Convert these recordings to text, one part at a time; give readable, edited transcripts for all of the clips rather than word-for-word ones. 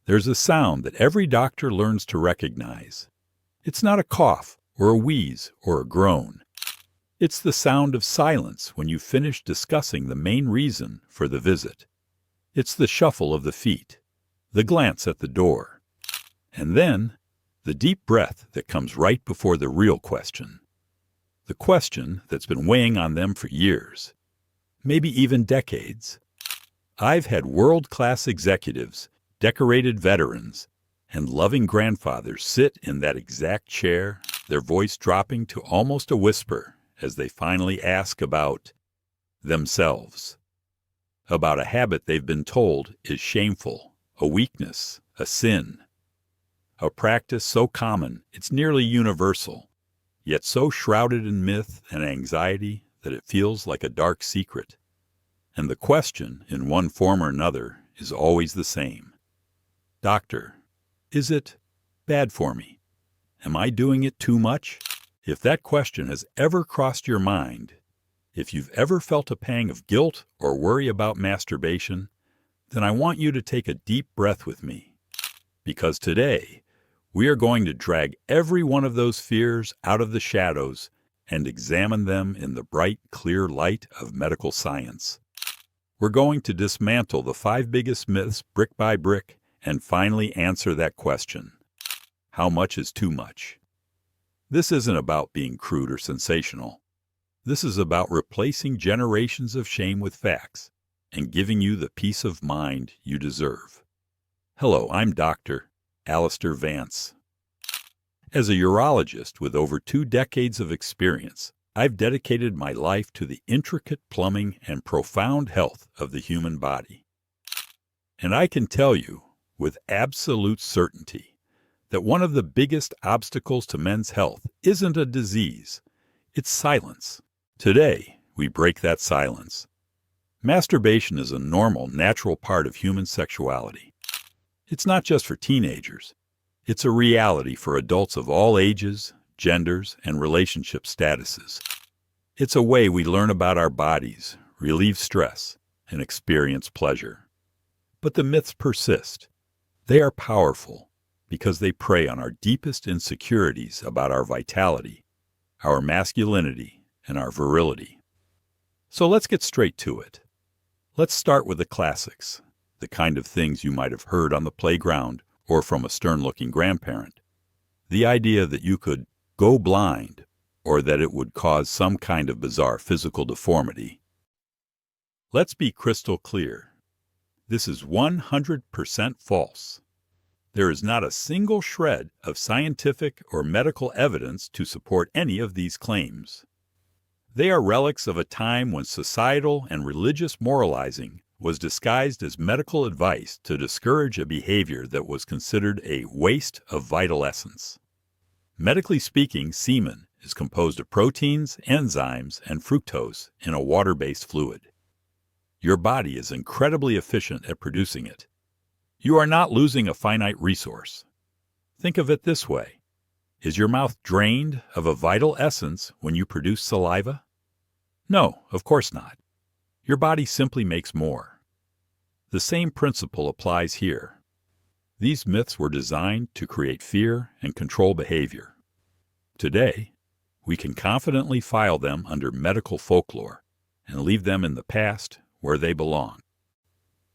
There's a sound that every doctor learns to recognize. It's not a cough or a wheeze or a groan. It's the sound of silence when you finish discussing the main reason for the visit. It's the shuffle of the feet, the glance at the door, and then the deep breath that comes right before the real question. The question that's been weighing on them for years, maybe even decades. I've had world-class executives, decorated veterans, and loving grandfathers sit in that exact chair, their voice dropping to almost a whisper as they finally ask about themselves, about a habit they've been told is shameful, a weakness, a sin, a practice so common it's nearly universal, yet so shrouded in myth and anxiety that it feels like a dark secret. And the question, in one form or another, is always the same. Doctor, is it bad for me? Am I doing it too much? If that question has ever crossed your mind, if you've ever felt a pang of guilt or worry about masturbation, then I want you to take a deep breath with me. Because today, we are going to drag every one of those fears out of the shadows and examine them in the bright, clear light of medical science. We're going to dismantle the 5 biggest myths brick by brick and finally answer that question. How much is too much? This isn't about being crude or sensational. This is about replacing generations of shame with facts and giving you the peace of mind you deserve. Hello, I'm Dr. Alistair Vance. As a urologist with over 2 decades of experience, I've dedicated my life to the intricate plumbing and profound health of the human body. And I can tell you, with absolute certainty, that one of the biggest obstacles to men's health isn't a disease, it's silence. Today, we break that silence. Masturbation is a normal, natural part of human sexuality. It's not just for teenagers. It's a reality for adults of all ages, genders, and relationship statuses. It's a way we learn about our bodies, relieve stress, and experience pleasure. But the myths persist. They are powerful because they prey on our deepest insecurities about our vitality, our masculinity, and our virility. So let's get straight to it. Let's start with the classics, the kind of things you might have heard on the playground or from a stern-looking grandparent. The idea that you could go blind or that it would cause some kind of bizarre physical deformity. Let's be crystal clear. This is 100% false. There is not a single shred of scientific or medical evidence to support any of these claims. They are relics of a time when societal and religious moralizing was disguised as medical advice to discourage a behavior that was considered a waste of vital essence. Medically speaking, semen is composed of proteins, enzymes, and fructose in a water-based fluid. Your body is incredibly efficient at producing it. You are not losing a finite resource. Think of it this way. Is your mouth drained of a vital essence when you produce saliva? No, of course not. Your body simply makes more. The same principle applies here. These myths were designed to create fear and control behavior. Today, we can confidently file them under medical folklore and leave them in the past where they belong.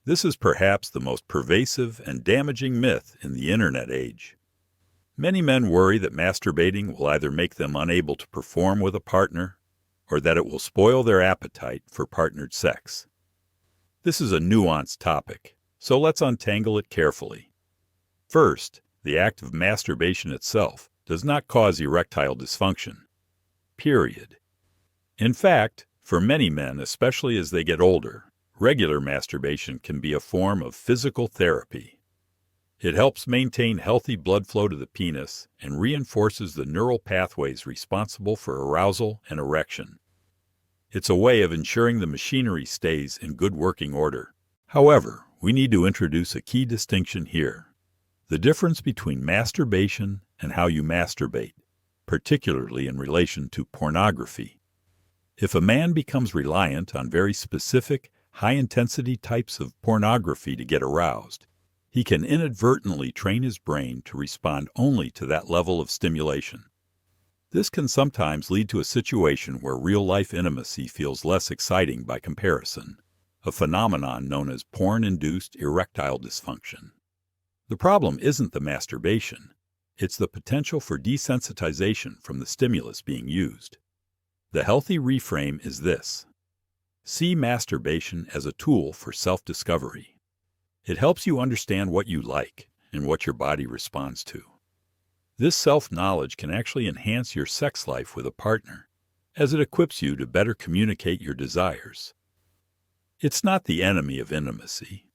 This is perhaps the most pervasive and damaging myth in the internet age. Many men worry that masturbating will either make them unable to perform with a partner or that it will spoil their appetite for partnered sex. This is a nuanced topic, so let's untangle it carefully. First, the act of masturbation itself does not cause erectile dysfunction. Period. In fact, for many men, especially as they get older, regular masturbation can be a form of physical therapy. It helps maintain healthy blood flow to the penis and reinforces the neural pathways responsible for arousal and erection. It's a way of ensuring the machinery stays in good working order. However, we need to introduce a key distinction here: the difference between masturbation and how you masturbate, particularly in relation to pornography. If a man becomes reliant on very specific, high-intensity types of pornography to get aroused, He can inadvertently train his brain to respond only to that level of stimulation. This can sometimes lead to a situation where real-life intimacy feels less exciting by comparison, a phenomenon known as porn-induced erectile dysfunction. The problem isn't the masturbation, it's the potential for desensitization from the stimulus being used. The healthy reframe is this: see masturbation as a tool for self-discovery. It helps you understand what you like and what your body responds to. This self-knowledge can actually enhance your sex life with a partner, as it equips you to better communicate your desires. It's not the enemy of intimacy.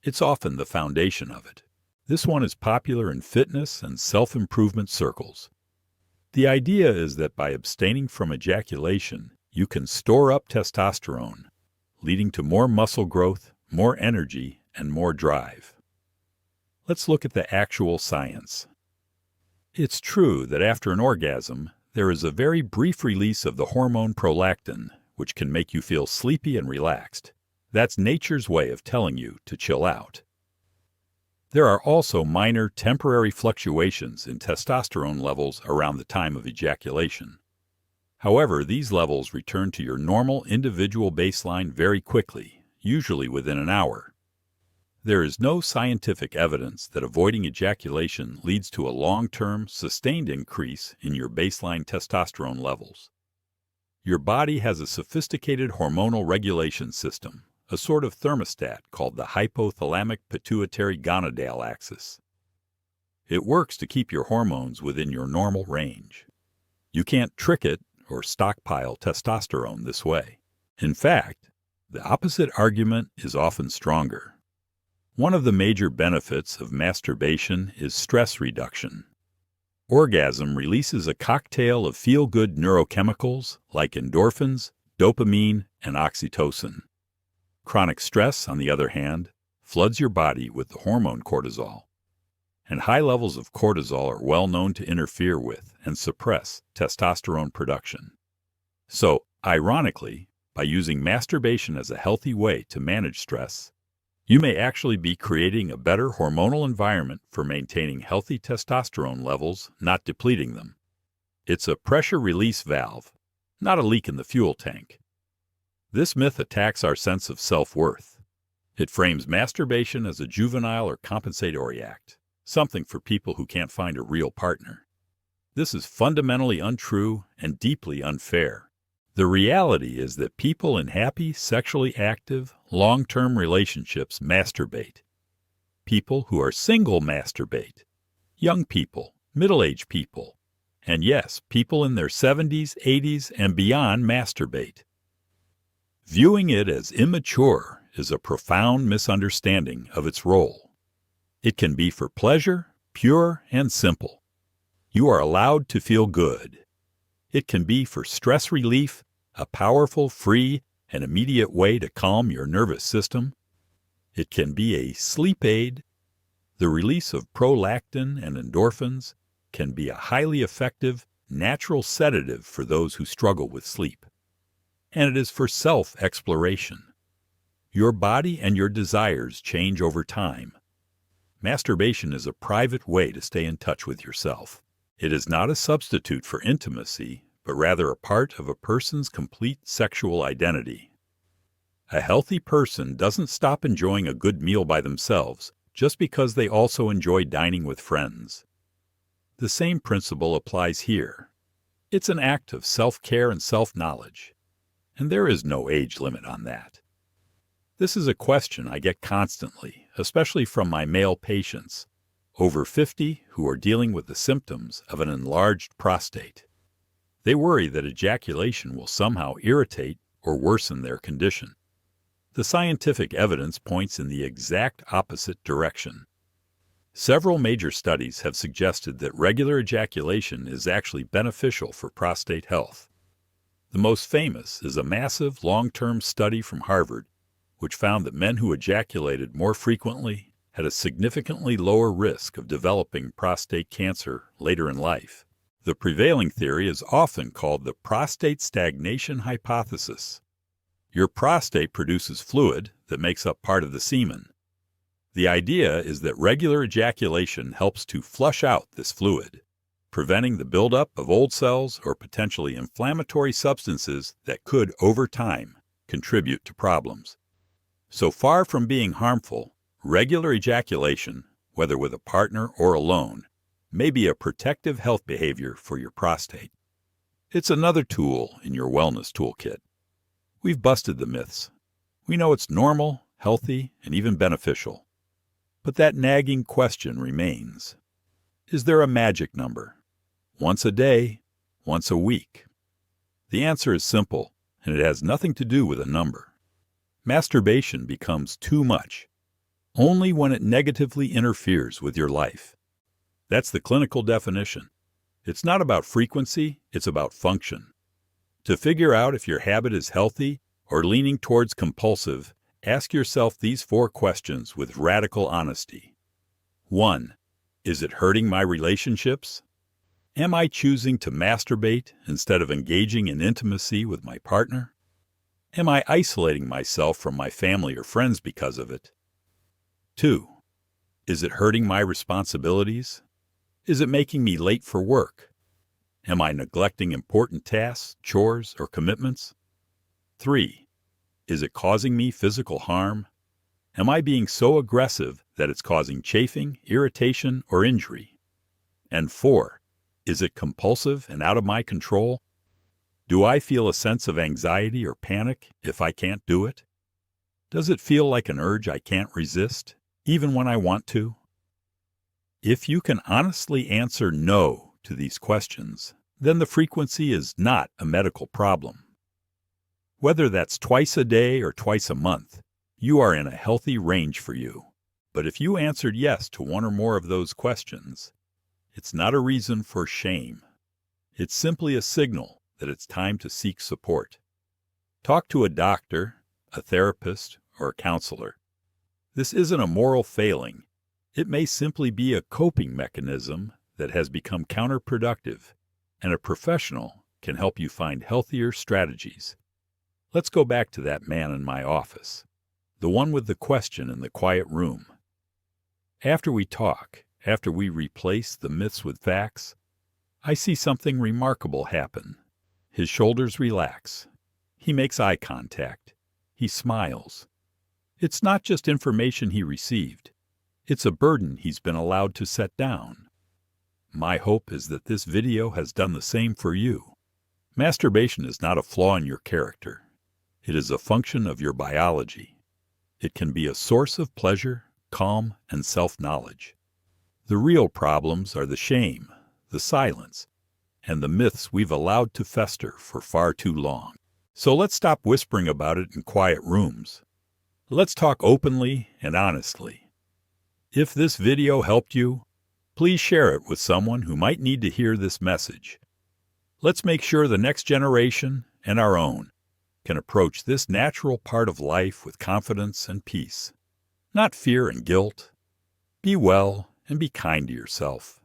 It's often the foundation of it. This one is popular in fitness and self-improvement circles. The idea is that by abstaining from ejaculation, you can store up testosterone, leading to more muscle growth, more energy, and more drive. Let's look at the actual science. It's true that after an orgasm, there is a very brief release of the hormone prolactin, which can make you feel sleepy and relaxed. That's nature's way of telling you to chill out. There are also minor temporary fluctuations in testosterone levels around the time of ejaculation. However, these levels return to your normal individual baseline very quickly, usually within an hour. There is no scientific evidence that avoiding ejaculation leads to a long-term, sustained increase in your baseline testosterone levels. Your body has a sophisticated hormonal regulation system, a sort of thermostat called the hypothalamic-pituitary-gonadal axis. It works to keep your hormones within your normal range. You can't trick it or stockpile testosterone this way. In fact, the opposite argument is often stronger. One of the major benefits of masturbation is stress reduction. Orgasm releases a cocktail of feel-good neurochemicals like endorphins, dopamine, and oxytocin. Chronic stress, on the other hand, floods your body with the hormone cortisol. And high levels of cortisol are well known to interfere with and suppress testosterone production. So, ironically, by using masturbation as a healthy way to manage stress, you may actually be creating a better hormonal environment for maintaining healthy testosterone levels, not depleting them. It's a pressure release valve, not a leak in the fuel tank. This myth attacks our sense of self-worth. It frames masturbation as a juvenile or compensatory act, something for people who can't find a real partner. This is fundamentally untrue and deeply unfair. The reality is that people in happy, sexually active, long-term relationships masturbate. People who are single masturbate. Young people, middle-aged people, and yes, people in their 70s, 80s, and beyond masturbate. Viewing it as immature is a profound misunderstanding of its role. It can be for pleasure, pure and simple. You are allowed to feel good. It can be for stress relief, a powerful, free, and immediate way to calm your nervous system. It can be a sleep aid. The release of prolactin and endorphins can be a highly effective, natural sedative for those who struggle with sleep. And it is for self-exploration. Your body and your desires change over time. Masturbation is a private way to stay in touch with yourself. It is not a substitute for intimacy, but rather a part of a person's complete sexual identity. A healthy person doesn't stop enjoying a good meal by themselves just because they also enjoy dining with friends. The same principle applies here. It's an act of self-care and self-knowledge, and there is no age limit on that. This is a question I get constantly, especially from my male patients, over 50, who are dealing with the symptoms of an enlarged prostate. They worry that ejaculation will somehow irritate or worsen their condition. The scientific evidence points in the exact opposite direction. Several major studies have suggested that regular ejaculation is actually beneficial for prostate health. The most famous is a massive long-term study from Harvard, which found that men who ejaculated more frequently had a significantly lower risk of developing prostate cancer later in life. The prevailing theory is often called the prostate stagnation hypothesis. Your prostate produces fluid that makes up part of the semen. The idea is that regular ejaculation helps to flush out this fluid, preventing the buildup of old cells or potentially inflammatory substances that could, over time, contribute to problems. So far from being harmful, regular ejaculation, whether with a partner or alone, may be a protective health behavior for your prostate. It's another tool in your wellness toolkit. We've busted the myths. We know it's normal, healthy, and even beneficial. But that nagging question remains. Is there a magic number? Once a day, once a week? The answer is simple, and it has nothing to do with a number. Masturbation becomes too much only when it negatively interferes with your life. That's the clinical definition. It's not about frequency, it's about function. To figure out if your habit is healthy or leaning towards compulsive, ask yourself these 4 questions with radical honesty. 1. Is it hurting my relationships? Am I choosing to masturbate instead of engaging in intimacy with my partner? Am I isolating myself from my family or friends because of it? 2. Is it hurting my responsibilities? Is it making me late for work? Am I neglecting important tasks, chores, or commitments? 3. Is it causing me physical harm? Am I being so aggressive that it's causing chafing, irritation, or injury? And 4. Is it compulsive and out of my control? Do I feel a sense of anxiety or panic if I can't do it? Does it feel like an urge I can't resist, even when I want to? If you can honestly answer no to these questions, then the frequency is not a medical problem. Whether that's twice a day or twice a month, you are in a healthy range for you. But if you answered yes to one or more of those questions, it's not a reason for shame. It's simply a signal that it's time to seek support. Talk to a doctor, a therapist, or a counselor. This isn't a moral failing. It may simply be a coping mechanism that has become counterproductive, and a professional can help you find healthier strategies. Let's go back to that man in my office, the one with the question in the quiet room. After we talk, after we replace the myths with facts, I see something remarkable happen. His shoulders relax. He makes eye contact. He smiles. It's not just information he received. It's a burden he's been allowed to set down. My hope is that this video has done the same for you. Masturbation is not a flaw in your character. It is a function of your biology. It can be a source of pleasure, calm, and self-knowledge. The real problems are the shame, the silence, and the myths we've allowed to fester for far too long. So let's stop whispering about it in quiet rooms. Let's talk openly and honestly. If this video helped you, please share it with someone who might need to hear this message. Let's make sure the next generation, and our own, can approach this natural part of life with confidence and peace, not fear and guilt. Be well and be kind to yourself.